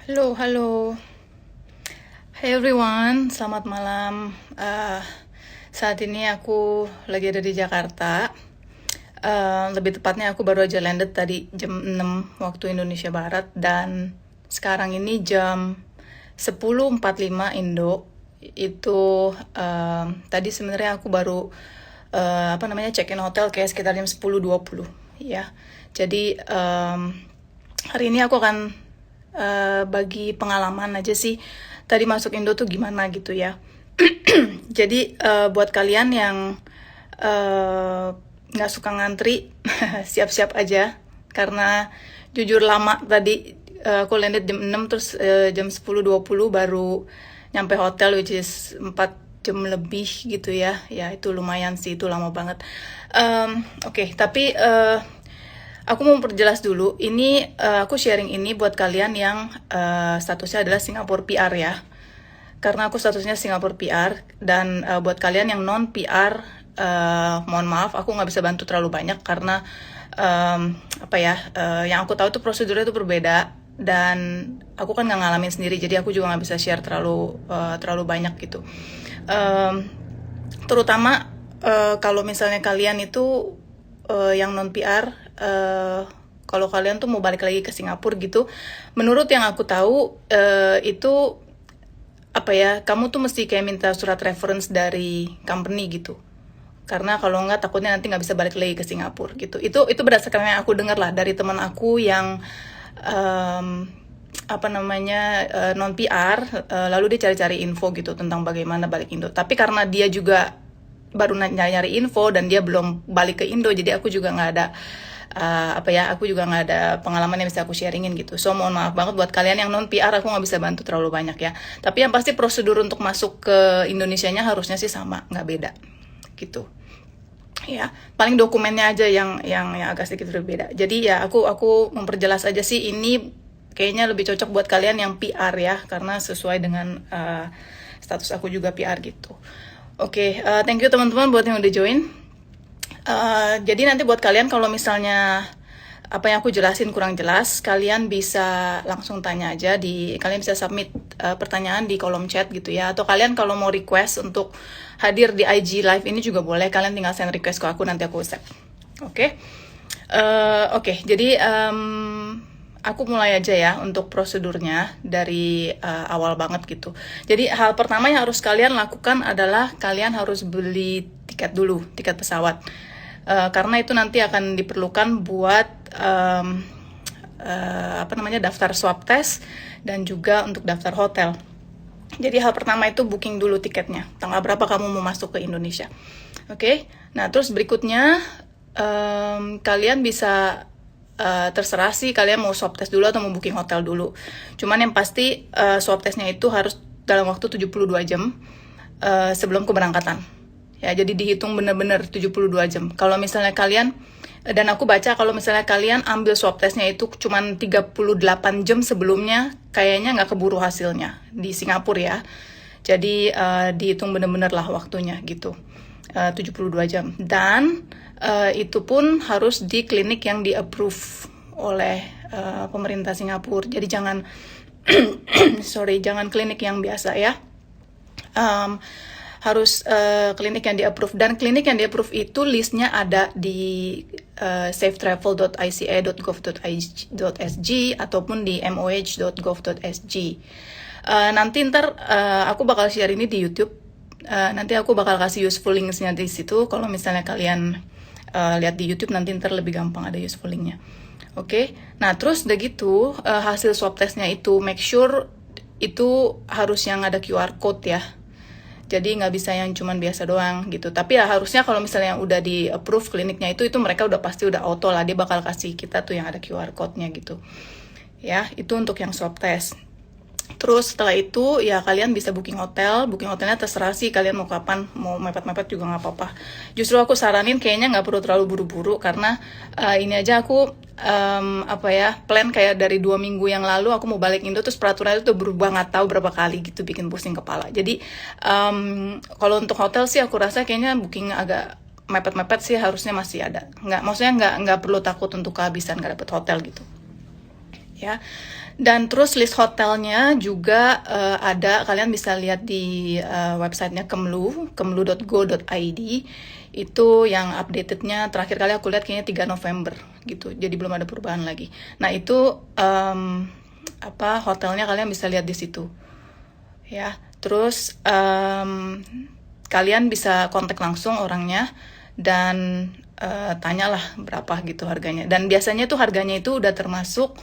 Halo, halo. Hey everyone, selamat malam. Saat ini aku lagi ada di Jakarta. Lebih tepatnya aku baru aja landed tadi jam 6 waktu Indonesia Barat. Dan sekarang ini jam 10.45 Indo. Itu tadi sebenarnya aku baru check-in hotel kayak sekitar jam 10.20 ya. Jadi hari ini aku akan bagi pengalaman aja sih tadi masuk Indo tuh gimana gitu ya. Jadi buat kalian yang nggak suka ngantri, siap-siap aja karena jujur lama tadi. Aku landed jam 6 terus jam 10.20 baru nyampe hotel, which is 4 jam lebih gitu ya. Ya itu lumayan sih, itu lama banget. Oke, tapi aku mau perjelas dulu, ini aku sharing ini buat kalian yang statusnya adalah Singapore PR ya. Karena aku statusnya Singapore PR, dan buat kalian yang non PR, mohon maaf, aku nggak bisa bantu terlalu banyak karena yang aku tahu tuh prosedurnya tuh berbeda, dan aku kan nggak ngalamin sendiri, jadi aku juga nggak bisa share terlalu banyak gitu. Terutama kalau misalnya kalian itu yang non PR, kalau kalian tuh mau balik lagi ke Singapura gitu, menurut yang aku tahu itu kamu tuh mesti kayak minta surat reference dari company gitu, karena kalau nggak takutnya nanti nggak bisa balik lagi ke Singapura gitu. Itu berdasarkan yang aku dengar lah dari teman aku yang non PR, lalu dia cari-cari info gitu tentang bagaimana balik Indo. Tapi karena dia juga baru nyari info dan dia belum balik ke Indo, jadi aku juga nggak ada aku juga nggak ada pengalaman yang bisa aku sharingin gitu. So mohon maaf banget buat kalian yang non PR, aku nggak bisa bantu terlalu banyak ya. Tapi yang pasti prosedur untuk masuk ke Indonesianya harusnya sih sama, nggak beda gitu ya. Paling dokumennya aja yang agak sedikit berbeda. Jadi ya aku memperjelas aja sih, ini kayaknya lebih cocok buat kalian yang PR ya, karena sesuai dengan status aku juga PR gitu. Oke, thank you teman-teman buat yang udah join. Jadi nanti buat kalian kalau misalnya apa yang aku jelasin kurang jelas, kalian bisa langsung tanya aja kalian bisa submit pertanyaan di kolom chat gitu ya. Atau kalian kalau mau request untuk hadir di IG live ini juga boleh, kalian tinggal send request ke aku, nanti aku accept. Oke. Jadi aku mulai aja ya untuk prosedurnya dari awal banget gitu. Jadi hal pertama yang harus kalian lakukan adalah kalian harus beli tiket dulu, tiket pesawat. Karena itu nanti akan diperlukan buat daftar swab test dan juga untuk daftar hotel. Jadi hal pertama itu booking dulu tiketnya, tanggal berapa kamu mau masuk ke Indonesia. Oke. Nah terus berikutnya kalian bisa terserah sih kalian mau swab test dulu atau mau booking hotel dulu. Cuman yang pasti swab testnya itu harus dalam waktu 72 jam sebelum keberangkatan. Ya, jadi dihitung benar-benar 72 jam. Kalau misalnya kalian, dan aku baca kalau misalnya kalian ambil swab testnya itu cuman 38 jam sebelumnya, kayaknya nggak keburu hasilnya di Singapura ya. Jadi dihitung benar-benar lah waktunya gitu, 72 jam. Dan itu pun harus di klinik yang di-approve oleh pemerintah Singapura. Jadi jangan, jangan klinik yang biasa ya. Harus klinik yang di-approve, dan klinik yang di-approve itu listnya ada di safetravel.ica.gov.sg ataupun di moh.gov.sg. Nanti ntar aku bakal share ini di YouTube. Nanti aku bakal kasih useful links-nya di situ. Kalau misalnya kalian lihat di YouTube, nanti ntar lebih gampang ada useful link-nya. Oke. Nah terus udah gitu, hasil swab testnya itu make sure itu harus yang ada QR code ya. Jadi nggak bisa yang cuman biasa doang gitu. Tapi ya harusnya kalau misalnya yang udah di approve kliniknya itu mereka udah pasti udah auto lah, dia bakal kasih kita tuh yang ada QR code-nya gitu. Ya, itu untuk yang swab test. Terus setelah itu ya kalian bisa booking hotel. Booking hotelnya terserah sih kalian mau kapan, mau mepet-mepet juga nggak apa-apa. Justru aku saranin kayaknya nggak perlu terlalu buru-buru, karena ini aja aku plan kayak dari 2 minggu yang lalu aku mau balik Indo, terus peraturannya itu udah berubah nggak tahu berapa kali gitu, bikin pusing kepala. Jadi kalau untuk hotel sih aku rasa kayaknya booking agak mepet-mepet sih harusnya masih ada. Maksudnya nggak perlu takut untuk kehabisan nggak dapet hotel gitu. ya. Dan terus list hotelnya juga ada, kalian bisa lihat di websitenya kemlu.go.id. Itu yang updatednya terakhir kali aku lihat kayaknya 3 November gitu, jadi belum ada perubahan lagi. Nah itu hotelnya kalian bisa lihat di situ ya. Terus kalian bisa kontak langsung orangnya dan tanyalah berapa gitu harganya. Dan biasanya tuh harganya itu udah termasuk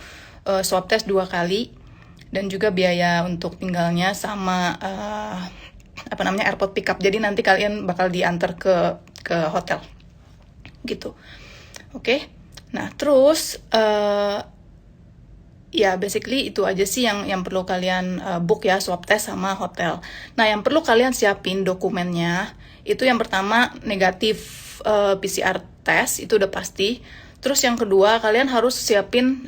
swab test 2 kali dan juga biaya untuk tinggalnya sama airport pickup. Jadi nanti kalian bakal diantar ke hotel gitu. Oke. Nah, terus ya basically itu aja sih yang perlu kalian book ya, swab test sama hotel. Nah, yang perlu kalian siapin dokumennya itu yang pertama negatif PCR test, itu udah pasti. Terus yang kedua, kalian harus siapin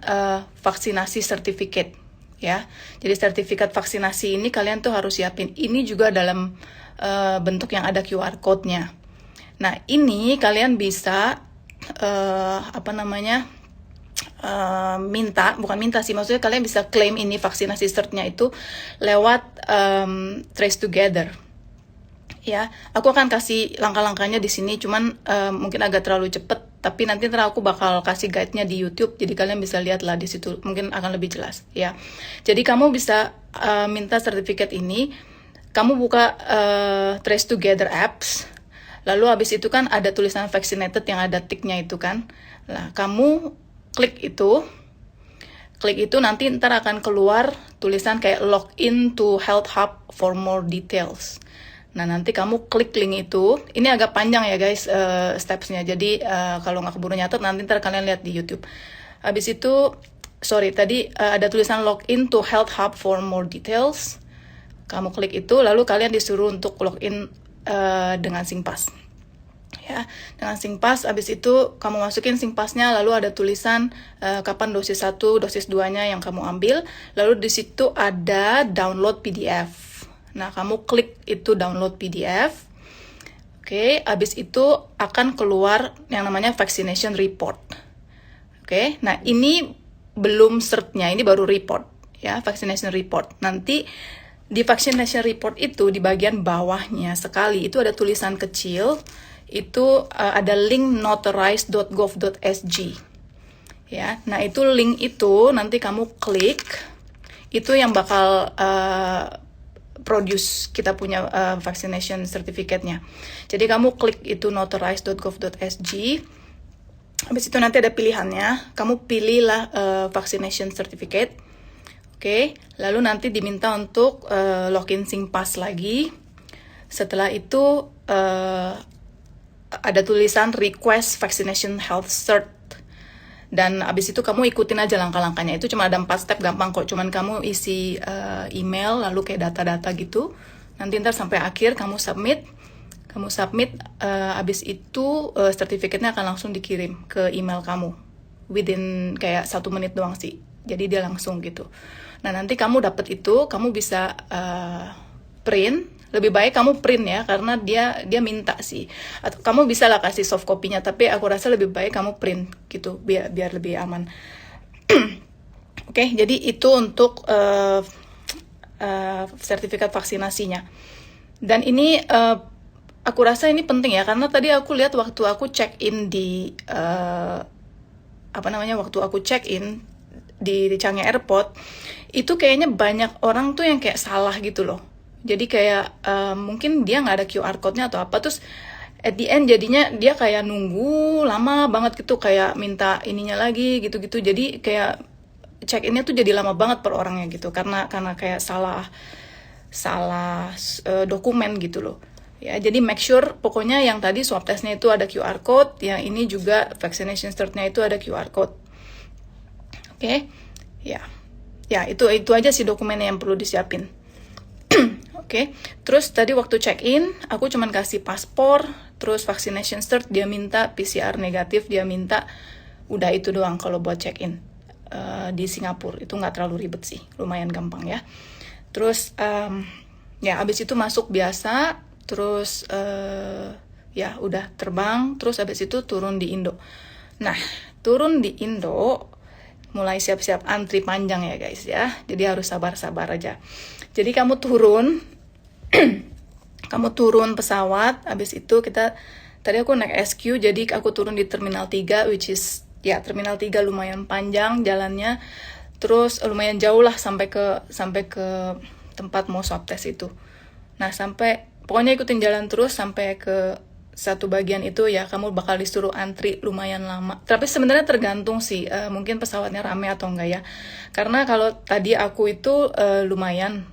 vaksinasi certificate ya. Jadi sertifikat vaksinasi ini kalian tuh harus siapin. Ini juga dalam bentuk yang ada QR code-nya. Nah, ini kalian bisa maksudnya kalian bisa klaim ini vaksinasi cert-nya itu lewat Trace Together. Ya, aku akan kasih langkah-langkahnya di sini, cuman mungkin agak terlalu cepet, tapi nanti aku bakal kasih guide-nya di YouTube, jadi kalian bisa lihat lah di situ, mungkin akan lebih jelas ya. Jadi kamu bisa minta sertifikat ini, kamu buka Trace Together apps, lalu habis itu kan ada tulisan vaccinated yang ada tick-nya itu kan. Nah, kamu klik itu nanti ntar akan keluar tulisan kayak login to Health Hub for more details. Nah, nanti kamu klik link itu. Ini agak panjang ya guys stepsnya. Jadi kalau nggak keburu nyatet, nanti ntar kalian lihat di YouTube. Habis itu, tadi ada tulisan login to Health Hub for more details. Kamu klik itu, lalu kalian disuruh untuk login dengan SingPass. Ya, dengan SingPass. Habis itu kamu masukin SingPass-nya, lalu ada tulisan kapan dosis 1, dosis 2-nya yang kamu ambil. Lalu di situ ada download PDF. Nah, kamu klik itu download PDF. Oke, habis itu akan keluar yang namanya vaccination report. Oke, nah ini belum cert-nya, ini baru report ya, vaccination report. Nanti di vaccination report itu di bagian bawahnya sekali itu ada tulisan kecil, itu ada link notarized.gov.sg. Ya, nah itu link itu nanti kamu klik, itu yang bakal produce kita punya vaccination certificate-nya. Jadi kamu klik itu notarized.gov.sg. Habis itu nanti ada pilihannya. Kamu pilihlah vaccination certificate. Oke, lalu nanti diminta untuk login SingPass lagi. Setelah itu ada tulisan request vaccination health cert. Dan abis itu kamu ikutin aja langkah-langkahnya. Itu cuma ada 4 step, gampang kok. Cuman kamu isi email, lalu kayak data-data gitu. Nanti ntar sampai akhir kamu submit. Abis itu sertifikatnya akan langsung dikirim ke email kamu. Within kayak 1 menit doang sih. Jadi dia langsung gitu. Nah, nanti kamu dapat itu, kamu bisa print. Lebih baik kamu print ya, karena dia minta sih. Atau kamu bisa lah kasih soft copy-nya, tapi aku rasa lebih baik kamu print gitu, biar lebih aman. Oke, jadi itu untuk sertifikat vaksinasinya. Dan ini aku rasa ini penting ya, karena tadi aku lihat waktu aku check in di waktu aku check in di Changi Airport, itu kayaknya banyak orang tuh yang kayak salah gitu loh. Jadi kayak mungkin dia nggak ada QR code-nya atau apa, terus at the end jadinya dia kayak nunggu lama banget gitu, kayak minta ininya lagi gitu-gitu. Jadi kayak check-in-nya tuh jadi lama banget per orangnya gitu, karena kayak salah dokumen gitu loh. Ya, jadi make sure pokoknya yang tadi swab testnya itu ada QR code, yang ini juga vaccination cert-nya itu ada QR code. Oke. Ya. Ya, itu aja sih dokumennya yang perlu disiapin. Oke, terus tadi waktu check-in, aku cuman kasih paspor, terus vaccination cert, dia minta PCR negatif, dia minta, udah itu doang kalau buat check-in di Singapura. Itu nggak terlalu ribet sih, lumayan gampang ya. Terus, ya abis itu masuk biasa, terus ya udah terbang, terus abis itu turun di Indo. Nah, turun di Indo, mulai siap-siap antri panjang ya guys ya. Jadi harus sabar-sabar aja. Jadi kamu turun kamu turun pesawat, habis itu tadi aku naik SQ, jadi aku turun di Terminal 3, which is ya Terminal 3 lumayan panjang jalannya, terus lumayan jauh lah sampai ke tempat mau swab test itu. Nah pokoknya ikutin jalan terus sampai ke satu bagian itu ya, kamu bakal disuruh antri lumayan lama. Tapi sebenarnya tergantung sih, mungkin pesawatnya rame atau enggak ya. Karena kalau tadi aku itu lumayan,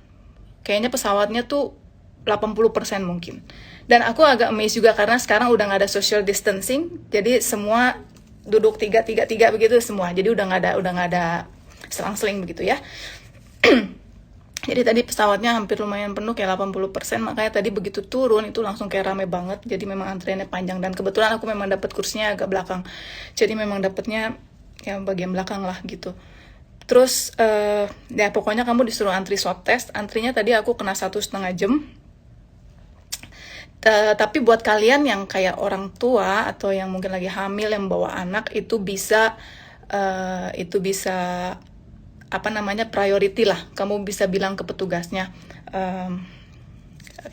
kayaknya pesawatnya tuh 80% mungkin. Dan aku agak amazed juga karena sekarang udah nggak ada social distancing, jadi semua duduk 3 begitu semua. Jadi udah nggak ada selang-seling begitu ya. Jadi tadi pesawatnya hampir lumayan penuh kayak 80%, makanya tadi begitu turun itu langsung kayak rame banget. Jadi memang antriannya panjang dan kebetulan aku memang dapat kursinya agak belakang. Jadi memang dapatnya yang bagian belakang lah gitu. Terus ya pokoknya kamu disuruh antri swab test. Antrinya tadi aku kena 1,5 jam. Tapi buat kalian yang kayak orang tua atau yang mungkin lagi hamil yang bawa anak itu bisa apa namanya priority lah. Kamu bisa bilang ke petugasnya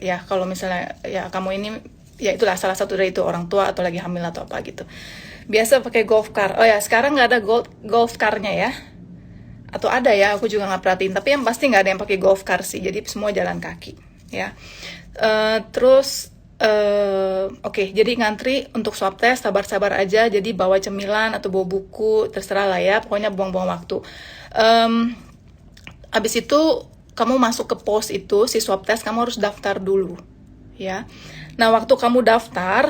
ya kalau misalnya ya kamu ini ya itulah salah satu dari itu orang tua atau lagi hamil atau apa gitu. Biasa pakai golf car. Oh ya sekarang nggak ada golf car-nya ya. Atau ada ya, aku juga nggak perhatiin. Tapi yang pasti nggak ada yang pakai golf car sih. Jadi semua jalan kaki ya. Terus Oke, jadi ngantri untuk swab test, sabar-sabar aja. Jadi bawa cemilan atau bawa buku, terserah lah ya. Pokoknya buang-buang waktu. Abis itu kamu masuk ke pos itu, si swab test, kamu harus daftar dulu, ya. Nah, waktu kamu daftar,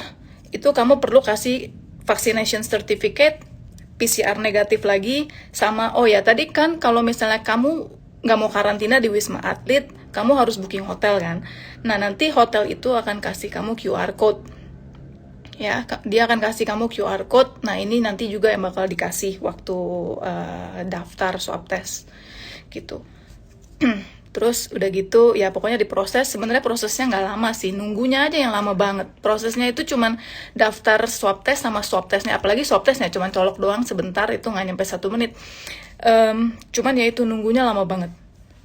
itu kamu perlu kasih vaccination certificate, PCR negatif lagi, sama oh ya tadi kan kalau misalnya kamu nggak mau karantina di Wisma Atlet, kamu harus booking hotel kan. Nah nanti hotel itu akan kasih kamu QR code ya, dia akan kasih kamu QR code. Nah ini nanti juga yang bakal dikasih waktu daftar swab test gitu. Terus udah gitu ya pokoknya diproses. Sebenarnya prosesnya nggak lama sih, nunggunya aja yang lama banget. Prosesnya itu cuman daftar swab test sama swab testnya, apalagi swab testnya cuman colok doang sebentar, itu nggak nyampe 1 menit. Cuman ya itu nunggunya lama banget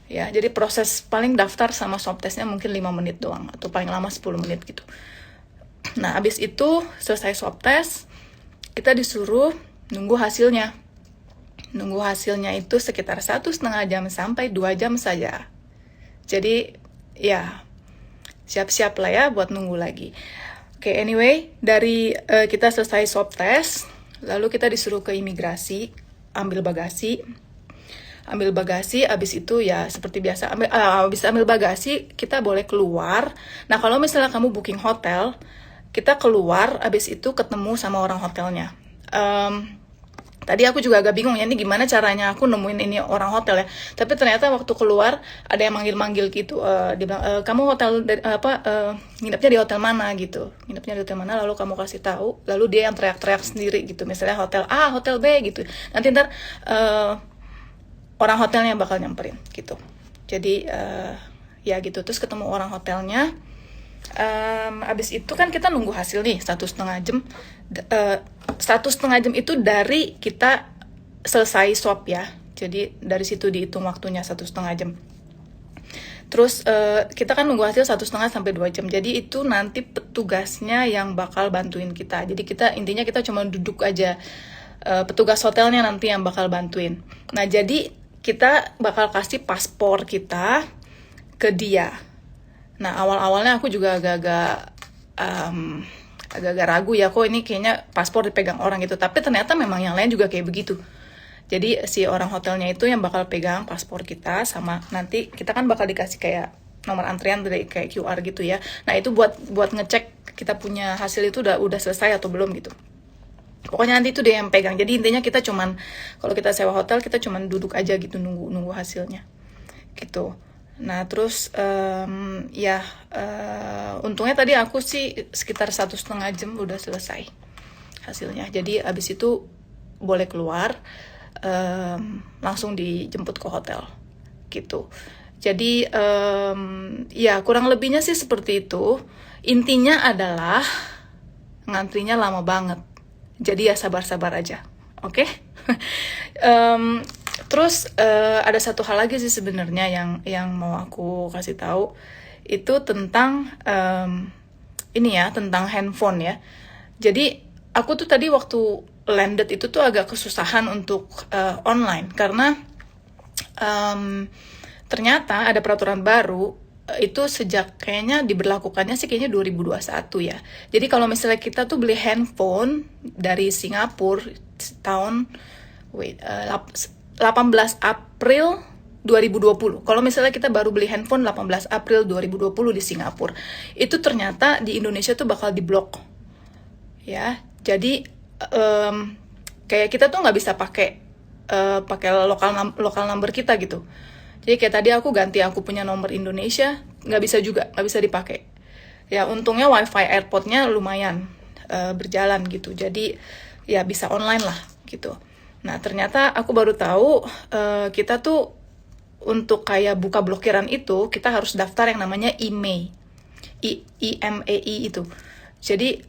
ya. Jadi proses paling daftar sama swab testnya mungkin 5 menit doang atau paling lama 10 menit gitu. Nah abis itu selesai swab test, kita disuruh nunggu hasilnya. Nunggu hasilnya itu sekitar 1,5 jam sampai 2 jam saja. Jadi ya siap-siap lah ya buat nunggu lagi. Oke, anyway, dari kita selesai swab test, lalu kita disuruh ke imigrasi, ambil bagasi, abis itu ya seperti biasa, abis ambil bagasi, kita boleh keluar. Nah, kalau misalnya kamu booking hotel, kita keluar, abis itu ketemu sama orang hotelnya. Tadi aku juga agak bingung ya, ini gimana caranya aku nemuin ini orang hotel ya. Tapi ternyata waktu keluar ada yang manggil-manggil gitu. Dia bilang, kamu hotel nginepnya di hotel mana gitu. Nginepnya di hotel mana, lalu kamu kasih tahu. Lalu dia yang teriak-teriak sendiri gitu. Misalnya hotel A, hotel B gitu. Nanti ntar orang hotelnya bakal nyamperin gitu. Jadi ya gitu. Terus ketemu orang hotelnya. Abis itu kan kita nunggu hasil nih 1,5 jam. 1,5 jam itu dari kita selesai swab ya. Jadi dari situ dihitung waktunya 1,5 jam. Terus kita kan nunggu hasil 1,5 sampai 2 jam. Jadi itu nanti petugasnya yang bakal bantuin kita. Jadi intinya kita cuma duduk aja. Petugas hotelnya nanti yang bakal bantuin. Nah jadi kita bakal kasih paspor kita ke dia. Nah awal-awalnya aku juga agak-agak ragu ya, kok ini kayaknya paspor dipegang orang gitu. Tapi ternyata memang yang lain juga kayak begitu. Jadi si orang hotelnya itu yang bakal pegang paspor kita, sama nanti kita kan bakal dikasih kayak nomor antrian dari kayak QR gitu ya. Nah itu buat ngecek kita punya hasil itu udah selesai atau belum gitu. Pokoknya nanti itu dia yang pegang. Jadi intinya kita cuman, kalau kita sewa hotel kita cuman duduk aja gitu nunggu hasilnya gitu. Nah terus untungnya tadi aku sih sekitar 1,5 jam udah selesai hasilnya. Jadi abis itu boleh keluar, langsung dijemput ke hotel gitu. Jadi ya kurang lebihnya sih seperti itu. Intinya adalah ngantrinya lama banget. Jadi ya sabar-sabar aja, oke? Terus ada satu hal lagi sih sebenarnya yang mau aku kasih tahu itu tentang ini ya, tentang handphone ya. Jadi aku tuh tadi waktu landed itu tuh agak kesusahan untuk online karena ternyata ada peraturan baru itu sejak kayaknya diberlakukannya sih kayaknya 2021 ya. Jadi kalau misalnya kita tuh beli handphone dari Singapura tahun 18 April 2020. Kalau misalnya kita baru beli handphone 18 April 2020 di Singapura, itu ternyata di Indonesia tuh bakal diblok. Ya. Jadi kayak kita tuh nggak bisa pakai lokal number kita gitu. Jadi kayak tadi aku ganti aku punya nomor Indonesia, nggak bisa dipakai. Ya untungnya wifi airportnya lumayan berjalan gitu, jadi ya bisa online lah gitu. Nah ternyata aku baru tahu kita tuh untuk kayak buka blokiran itu kita harus daftar yang namanya IMEI, IMEI itu. Jadi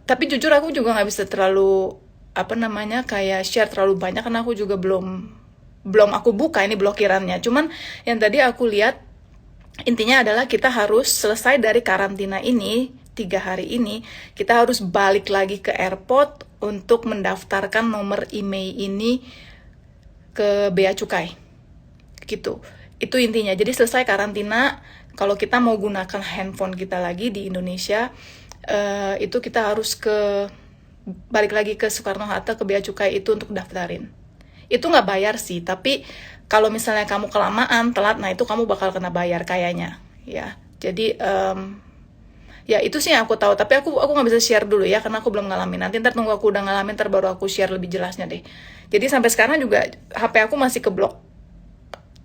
tapi jujur aku juga nggak bisa terlalu kayak share terlalu banyak karena aku juga belum aku buka ini blokirannya. Cuman yang tadi aku lihat intinya adalah kita harus selesai dari karantina ini 3 hari ini, kita harus balik lagi ke airport untuk mendaftarkan nomor IMEI ini ke Bea Cukai gitu. Itu intinya. Jadi selesai karantina, kalau kita mau gunakan handphone kita lagi di Indonesia, itu kita harus balik lagi ke Soekarno-Hatta ke Bea Cukai itu untuk daftarin. Itu nggak bayar sih, tapi kalau misalnya kamu kelamaan, telat, nah itu kamu bakal kena bayar kayaknya, ya. Jadi ya itu sih yang aku tahu. Tapi aku nggak bisa share dulu ya, karena aku belum ngalamin. Nanti ntar tunggu aku udah ngalamin, ntar baru aku share lebih jelasnya deh. Jadi sampai sekarang juga HP aku masih keblok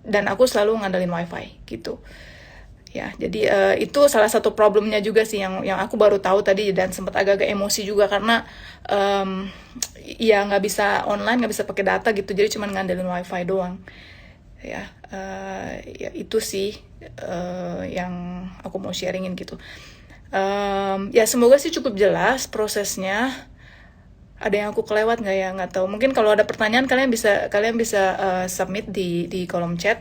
dan aku selalu ngandelin wifi gitu. Ya, jadi itu salah satu problemnya juga sih yang aku baru tahu tadi dan sempat agak-agak emosi juga karena ya nggak bisa online, nggak bisa pakai data gitu, jadi cuma ngandelin wifi doang. Ya, ya itu sih yang aku mau sharingin gitu. Ya semoga sih cukup jelas prosesnya. Ada yang aku kelewat nggak ya, nggak tahu. Mungkin kalau ada pertanyaan kalian bisa submit di kolom chat.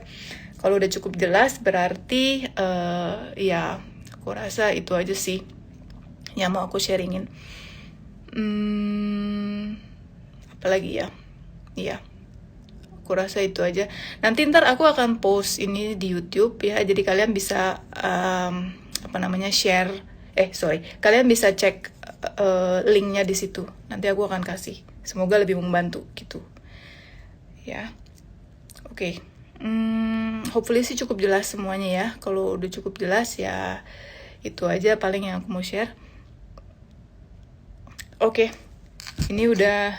Kalau udah cukup jelas berarti ya aku rasa itu aja sih yang mau aku sharingin. Apalagi ya, iya. Aku rasa itu aja. Nanti ntar aku akan post ini di YouTube ya, jadi kalian bisa share. Kalian bisa cek linknya di situ. Nanti aku akan kasih. Semoga lebih membantu gitu. Ya, oke. Hopefully sih cukup jelas semuanya ya. Kalau udah cukup jelas ya itu aja paling yang aku mau share. Oke. Ini udah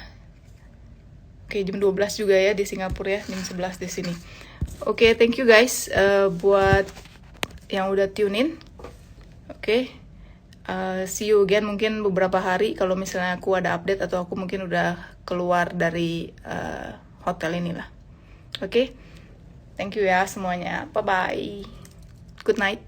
jam 12 juga ya di Singapura ya, jam 11 di sini. Oke, thank you guys buat yang udah tune in. Oke. See you again mungkin beberapa hari kalau misalnya aku ada update atau aku mungkin udah keluar dari hotel inilah. Oke. Thank you ya semuanya. Bye bye. Good night.